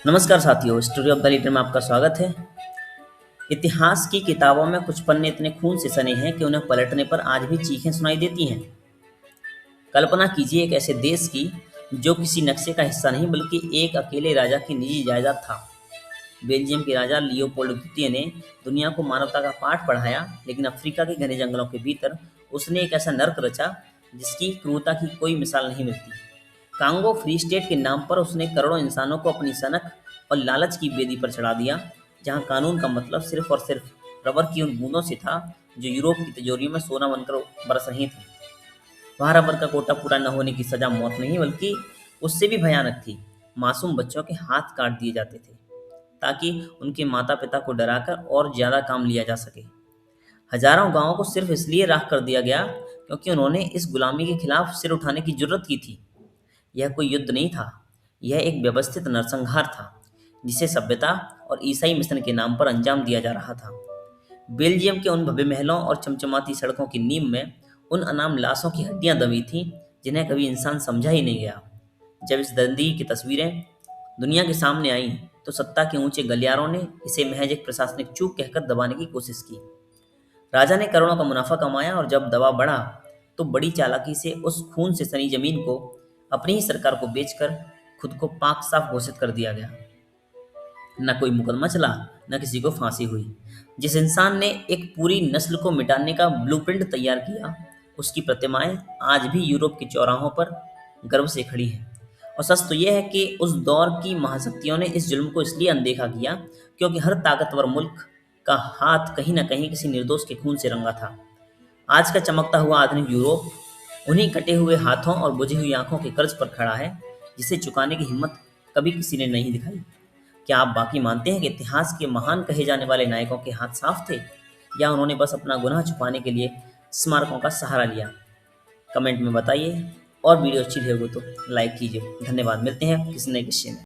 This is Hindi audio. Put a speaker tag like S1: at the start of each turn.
S1: नमस्कार साथियों, स्टोरी ऑफ द लीडर में आपका स्वागत है। इतिहास की किताबों में कुछ पन्ने इतने खून से सने हैं कि उन्हें पलटने पर आज भी चीखें सुनाई देती हैं। कल्पना कीजिए एक ऐसे देश की जो किसी नक्शे का हिस्सा नहीं बल्कि एक अकेले राजा की निजी जायदाद था। बेल्जियम के राजा लियोपोल्ड द्वितीय ने दुनिया को मानवता का पाठ पढ़ाया, लेकिन अफ्रीका के घने जंगलों के भीतर उसने एक ऐसा नर्क रचा जिसकी क्रूरता की कोई मिसाल नहीं मिलती। कांगो फ्री स्टेट के नाम पर उसने करोड़ों इंसानों को अपनी सनक और लालच की बेदी पर चढ़ा दिया, जहां कानून का मतलब सिर्फ और सिर्फ रबर की उन बूंदों से था जो यूरोप की तिजोरियों में सोना बनकर बरस रही थी। वहां रबर का कोटा पूरा न होने की सजा मौत नहीं बल्कि उससे भी भयानक थी। मासूम बच्चों के हाथ काट दिए जाते थे ताकि उनके माता पिता को डराकर और ज्यादा काम लिया जा सके। हजारों गांवों को सिर्फ इसलिए राख कर दिया गया क्योंकि उन्होंने इस गुलामी के खिलाफ सिर उठाने की जुर्रत की थी। यह कोई युद्ध नहीं था, यह एक व्यवस्थित नरसंहार था जिसे सभ्यता और ईसाई मिशन के नाम पर अंजाम दिया जा रहा था। बेल्जियम के उन भव्य महलों और चमचमाती सड़कों की नींव में उन अनाम लाशों की हड्डियां दबी थीं जिन्हें कभी इंसान समझा ही नहीं गया। जब इस दंदी की तस्वीरें दुनिया के सामने आईं तो सत्ता के ऊंचे गलियारों ने इसे महज एक प्रशासनिक चूक कहकर दबाने की कोशिश की। राजा ने करोड़ों का मुनाफा कमाया और जब दबाव बढ़ा तो बड़ी चालाकी से उस खून से सनी जमीन को अपनी ही सरकार को बेचकर खुद को पाक साफ घोषित कर दिया गया। न कोई मुकदमा चला, न किसी को फांसी हुई। जिस इंसान ने एक पूरी नस्ल को मिटाने का ब्लूप्रिंट तैयार किया, उसकी प्रतिमाएं आज भी यूरोप के चौराहों पर गर्व से खड़ी हैं। और सच तो यह है कि उस दौर की महाशक्तियों ने इस जुल्म को इसलिए अनदेखा किया क्योंकि हर ताकतवर मुल्क का हाथ कहीं न कहीं किसी निर्दोष के खून से रंगा था। आज का चमकता हुआ आधुनिक यूरोप उन्हीं कटे हुए हाथों और बुझी हुई आंखों के कर्ज पर खड़ा है, जिसे चुकाने की हिम्मत कभी किसी ने नहीं दिखाई। क्या आप बाकी मानते हैं कि इतिहास के महान कहे जाने वाले नायकों के हाथ साफ थे, या उन्होंने बस अपना गुनाह छुपाने के लिए स्मारकों का सहारा लिया? कमेंट में बताइए और वीडियो अच्छी लगी हो तो लाइक कीजिए। धन्यवाद। मिलते हैं किसी नए किस्से में।